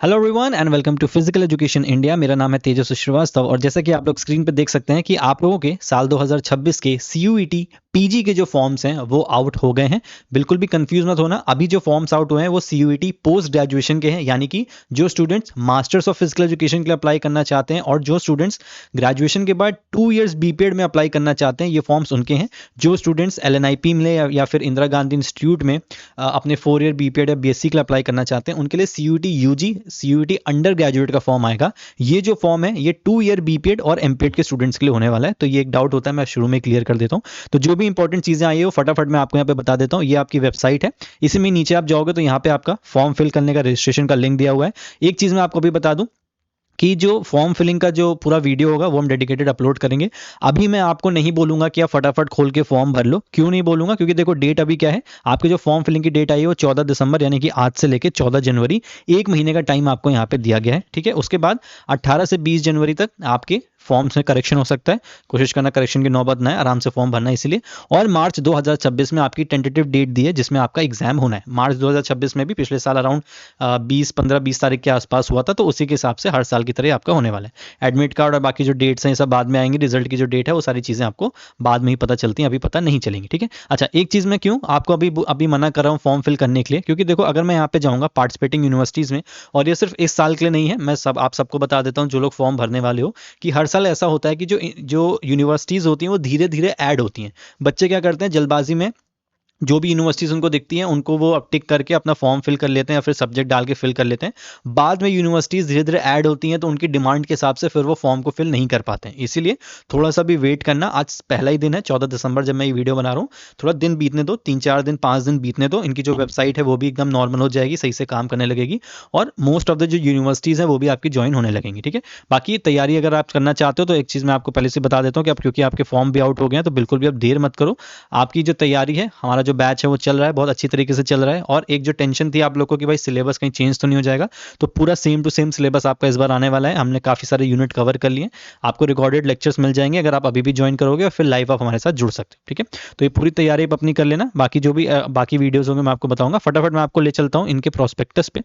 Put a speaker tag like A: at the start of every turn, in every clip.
A: Hello everyone and welcome to physical education India. मेरा नाम है तेजस्वी श्रीवास्तव और जैसा कि आप लोग स्क्रीन पे देख सकते हैं कि आप लोगों के साल 2026 के सीयूईटी पीजी के जो फॉर्म्स हैं वो आउट हो गए हैं। बिल्कुल भी कंफ्यूज मत होना, अभी जो फॉर्म्स आउट हुए हैं वो सीयूईटी पोस्ट ग्रेजुएशन के हैं, यानी कि जो students masters of physical education के लिए अप्लाई करना चाहते हैं और जो स्टूडेंट्स ग्रेजुएशन के बाद 2 इयर्स बीपीएड में अप्लाई करना चाहते हैं, ये फॉर्म्स उनके हैं। जो स्टूडेंट्स एलएनआईपी में या फिर इंदिरा गांधी इंस्टीट्यूट में अपने 4 ईयर बीपीएड या बीएससी के लिए अप्लाई करना चाहते हैं, उनके लिए CUET UG CUET under graduate का फॉर्म आएगा। ये जो फॉर्म है ये 2 ईयर बीपीएड और एमपीएड के स्टूडेंट्स के लिए होने वाला है। तो ये एक डाउट होता है, मैं शुरू में क्लियर कर देता हूँ। तो जो भी इंपॉर्टेंट चीजें आई है वो फटाफट मैं आपको यहाँ पे बता देता हूँ। ये आपकी वेबसाइट है, इसी में नीचे आप जाओगे तो यहाँ पे आपका फॉर्म फिल करने का रजिस्ट्रेशन का लिंक दिया हुआ है। एक चीज मैं आपको भी बता दूं कि जो फॉर्म फिलिंग का जो पूरा वीडियो होगा वो हम डेडिकेटेड अपलोड करेंगे। अभी मैं आपको नहीं बोलूंगा कि आप फटाफट खोल के फॉर्म भर लो। क्यों नहीं बोलूंगा? क्योंकि देखो डेट अभी क्या है, आपके जो फॉर्म फिलिंग की डेट आई है वो 14 दिसंबर यानी कि आज से लेके 14 जनवरी, एक महीने का टाइम आपको यहाँ पे दिया गया है। ठीक है, उसके बाद 18 से 20 जनवरी तक आपके फॉर्म्स में करेक्शन हो सकता है। कोशिश करना करेक्शन की नौबत ना है, आराम से फॉर्म भरना इसलिए। और मार्च 2026 में आपकी टेंटेटिव डेट दी है जिसमें आपका एग्जाम होना है। मार्च 2026 में भी पिछले साल अराउंड 20 तारीख के आसपास हुआ था, तो उसी के हिसाब से हर साल की तरह आपका होने वाला है। एडमिट कार्ड और बाकी जो डेट्स हैं सब बाद में आएंगे। रिजल्ट की जो डेट है वो सारी चीज़ें आपको बाद में ही पता चलती हैं, अभी पता नहीं चलेंगी। ठीक है, अच्छा एक चीज़ मैं क्यों आपको अभी मना कर रहा हूँ फॉर्म फिल करने के लिए, क्योंकि देखो अगर मैं यहाँ पे जाऊँगा पार्टिसिपेटिंग यूनिवर्सिटीज़ में, और ये सिर्फ इस साल के लिए नहीं है, मैं आप सबको बता देता हूँ जो लोग फॉर्म भरने वाले हो, कि हर साल ऐसा होता है कि जो यूनिवर्सिटीज़ होती हैं वो धीरे धीरे ऐड होती हैं। बच्चे क्या करते हैं, जल्दबाजी में जो भी यूनिवर्सिटीज़ उनको दिखती हैं उनको वो अब टिक करके अपना फॉर्म फिल कर लेते हैं या फिर सब्जेक्ट डाल के फिल कर लेते हैं। बाद में यूनिवर्सिटीज़ धीरे धीरे ऐड होती हैं तो उनकी डिमांड के हिसाब से फिर वो फॉर्म को फिल नहीं कर पाते हैं। इसीलिए थोड़ा सा भी वेट करना। आज पहला ही दिन है 14 दिसंबर जब मैं ये वीडियो बना रहा हूँ, थोड़ा दिन बीतने दो, 3-4 दिन 5 दिन बीतने दो। इनकी जो वेबसाइट है वो भी एकदम नॉर्मल हो जाएगी, सही से काम करने लगेगी और मोस्ट ऑफ द जो यूनिवर्सिटीज़ हैं वो भी आपकी ज्वाइन होने लगेंगी। ठीक है, बाकी तैयारी अगर आप करना चाहते हो तो एक चीज़ मैं आपको पहले से बता देता हूँ कि आप, क्योंकि आपके फॉर्म भी आउट हो गए हैं, तो बिल्कुल भी अब देर मत करो। आपकी जो तैयारी है, हमारा जो बैच है वो चल रहा है, बहुत अच्छी तरीके से चल रहा है। और एक जो टेंशन थी आप लोगों को कि भाई सिलेबस कहीं चेंज तो नहीं हो जाएगा, तो पूरा सेम टू सेम सिलेबस आपका इस बार आने वाला है। हमने काफ़ी सारे यूनिट कवर कर लिए, आपको रिकॉर्डेड लेक्चर्स मिल जाएंगे अगर आप अभी भी ज्वाइन करोगे और फिर लाइव आप हमारे साथ जुड़ सकते हो। ठीक है, तो ये पूरी तैयारी आप अपनी कर लेना। बाकी जो भी बाकी वीडियोज होंगे मैं आपको बताऊंगा। फटाफट मैं आपको ले चलता हूँ इनके प्रोस्पेक्टस पे।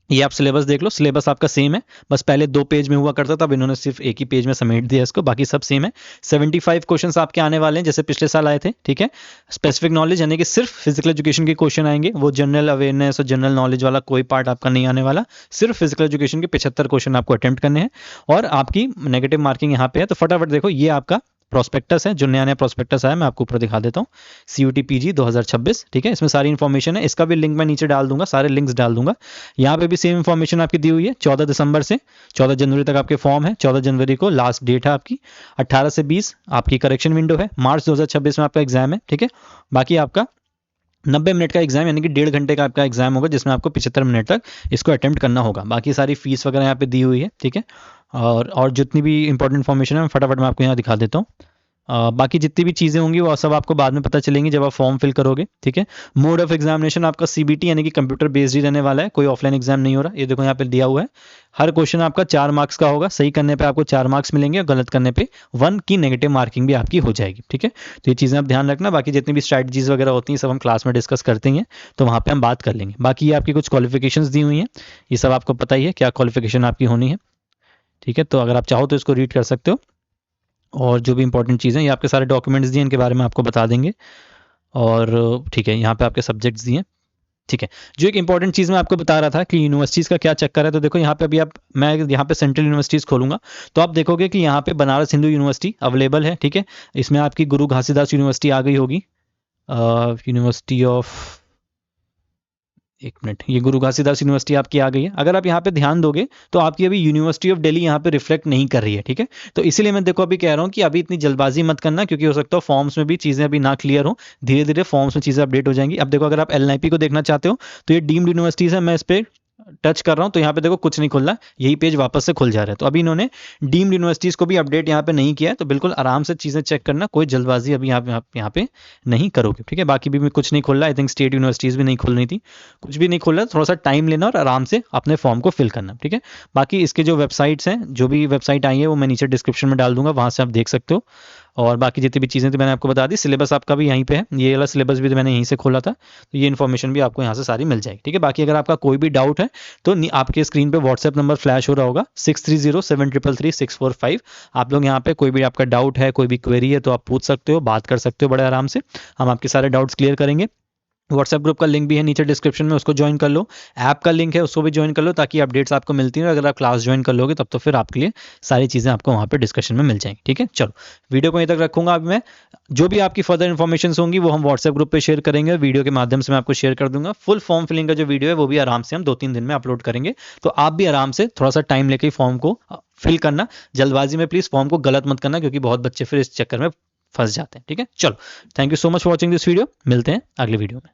A: ये आप सिलेबस देख लो, सिलेबस आपका सेम है, बस पहले 2 पेज में हुआ करता था, अब इन्होंने सिर्फ एक ही पेज में समेट दिया इसको, बाकी सब सेम है। 75 क्वेश्चंस आपके आने वाले हैं जैसे पिछले साल आए थे। ठीक है, स्पेसिफिक नॉलेज यानी कि सिर्फ फिजिकल एजुकेशन के क्वेश्चन आएंगे, वो जनरल अवेयरनेस और जनरल नॉलेज वाला कोई पार्ट आपका नहीं आने वाला। सिर्फ फिजिकल एजुकेशन के 75 क्वेश्चन आपको अटेम्प्ट करने हैं और आपकी नेगेटिव मार्किंग यहाँ पे है। तो फटाफट देखो, ये आपका प्रोस्पेक्टस है, जो नया नया प्रोस्पेक्टस आया मैं आपको ऊपर दिखा देता हूँ, सीयूटी पीजी 2026। ठीक है, इसमें सारी इन्फॉर्मेशन है, इसका भी लिंक मैं नीचे डाल दूंगा, सारे लिंक्स डाल दूंगा। यहाँ पे भी सेम इन्फॉर्मेशन आपकी दी हुई है। 14 दिसंबर से 14 जनवरी तक आपके फॉर्म है। 14 जनवरी को लास्ट डेट है आपकी। 18 से 20 आपकी करेक्शन विंडो है। मार्च 2026 में आपका एग्जाम है। ठीक है, बाकी आपका 90 मिनट का एग्जाम यानी कि 1.5 घंटे का आपका एग्जाम होगा, जिसमें आपको 75 मिनट तक इसको अटेम्प्ट करना होगा। बाकी सारी फीस वगैरह यहाँ पे दी हुई है। ठीक है, और जितनी भी इंपॉर्टेंट इन्फॉर्मेशन है फटाफट मैं आपको यहाँ दिखा देता हूँ। बाकी जितनी भी चीज़ें होंगी वो सब आपको बाद में पता चलेंगी जब आप फॉर्म फिल करोगे। ठीक है, मोड ऑफ एग्जामिनेशन आपका सीबीटी यानी कि कंप्यूटर बेस्ड ही रहने वाला है, कोई ऑफलाइन एग्जाम नहीं हो रहा। ये देखो यहाँ पे दिया हुआ है, हर क्वेश्चन आपका 4 मार्क्स का होगा, सही करने पे आपको 4 मार्क्स मिलेंगे और गलत करने पे 1 की नेगेटिव मार्किंग भी आपकी हो जाएगी। ठीक है, तो ये चीज़ें आप ध्यान रखना। बाकी जितनी भी स्ट्रैटेजीज वगैरह होती हैं सब हम क्लास में डिस्कस करते हैं, तो वहाँ पर हम बात कर लेंगे। बाकी ये आपकी कुछ क्वालिफिकेशंस दी हुई हैं, ये सब आपको पता ही है क्या क्वालिफिकेशन आपकी होनी है। ठीक है, तो अगर आप चाहो तो इसको रीड कर सकते हो, और जो भी इंपॉर्टेंट चीज़ें, ये आपके सारे डॉक्यूमेंट्स दिए, इनके बारे में आपको बता देंगे। और ठीक है, यहाँ पे आपके सब्जेक्ट्स दिए। ठीक है, जो एक इंपॉर्टेंट चीज़ मैं आपको बता रहा था कि यूनिवर्सिटीज़ का क्या चक्कर है, तो देखो यहाँ पे अभी मैं यहाँ पे सेंट्रल यूनिवर्सिटीज़ खोलूंगा तो आप देखोगे कि यहाँ पे बनारस हिंदू यूनिवर्सिटी अवेलेबल है। ठीक है, इसमें आपकी गुरु घासीदास यूनिवर्सिटी आ गई होगी, यूनिवर्सिटी ऑफ, एक मिनट, ये गुरु घासीदास यूनिवर्सिटी आपकी आ गई है। अगर आप यहाँ पे ध्यान दोगे तो आपकी अभी यूनिवर्सिटी ऑफ दिल्ली यहाँ पे रिफ्लेक्ट नहीं कर रही है। ठीक है, तो इसीलिए मैं देखो अभी कह रहा हूँ कि अभी इतनी जल्दबाजी मत करना, क्योंकि हो सकता है फॉर्म्स में भी चीज़ें अभी ना क्लियर हो, धीरे धीरे फॉर्म्स में चीज़ें अपडेट हो जाएंगी। अब देखो, अगर आप एलएनआईपी को देखना चाहते हो तो ये डीम्ड यूनिवर्सिटीज़ है, मैं इस पर टच कर रहा हूँ तो यहाँ पे देखो कुछ नहीं खुल रहा, यही पेज वापस से खुल जा रहा है। तो अभी इन्होंने डीम्ड यूनिवर्सिटीज़ को भी अपडेट यहाँ पे नहीं किया है, तो बिल्कुल आराम से चीज़ें चेक करना, कोई जल्दबाजी अभी यहाँ पे नहीं करोगे। ठीक है, बाकी भी कुछ नहीं खुल रहा, आई थिंक स्टेट यूनिवर्सिटीज़ भी नहीं खुल रही थी, कुछ भी नहीं खुल रहा, थोड़ा सा टाइम लेना और आराम से अपने फॉर्म को फिल करना। ठीक है, बाकी इसके जो वेबसाइट्स हैं, जो भी वेबसाइट आई है वो मैं नीचे डिस्क्रिप्शन में डाल दूंगा, वहाँ से आप देख सकते हो। और बाकी जितनी भी चीज़ें थी मैंने आपको बता दी। सिलेबस आपका भी यहीं पे है, ये वाला सिलेबस भी तो मैंने यहीं से खोला था, तो ये इन्फॉर्मेशन भी आपको यहाँ से सारी मिल जाएगी। ठीक है, बाकी अगर आपका कोई भी डाउट है तो आपके स्क्रीन पे व्हाट्सएप नंबर फ्लैश हो रहा होगा 6307333645। आप लोग यहाँ पे कोई भी आपका डाउट है, कोई भी क्वेरी है तो आप पूछ सकते हो, बात कर सकते हो बड़े आराम से, हम आपके सारे डाउट्स क्लियर करेंगे। व्हाट्सएप ग्रुप का लिंक भी है नीचे डिस्क्रिप्शन में, उसको ज्वाइन कर लो। ऐप का लिंक है, उसको भी ज्वाइन कर लो, ताकि अपडेट्स आपको मिलती हैं। अगर आप क्लास ज्वाइन कर लोगे तब तो फिर आपके लिए सारी चीज़ें आपको वहाँ पे डिस्कशन में मिल जाएंगी। ठीक है, चलो वीडियो को यहीं तक रखूंगा। अब मैं जो भी आपकी फर्दर इन्फॉर्मेशन होंगी वो हम व्हाट्सएप ग्रुप पे शेयर करेंगे, वीडियो के माध्यम से मैं आपको शेयर कर दूंगा। फुल फॉर्म फिलिंग का जो वीडियो है वो भी आराम से हम 2-3 दिन में अपलोड करेंगे, तो आप भी आराम से थोड़ा सा टाइम लेके फॉर्म को फिल करना। जल्दबाजी में प्लीज फॉर्म को गलत मत करना, क्योंकि बहुत बच्चे फिर इस चक्कर में फंस जाते हैं। ठीक है, चलो thank you so much for watching this video, मिलते हैं अगले वीडियो में।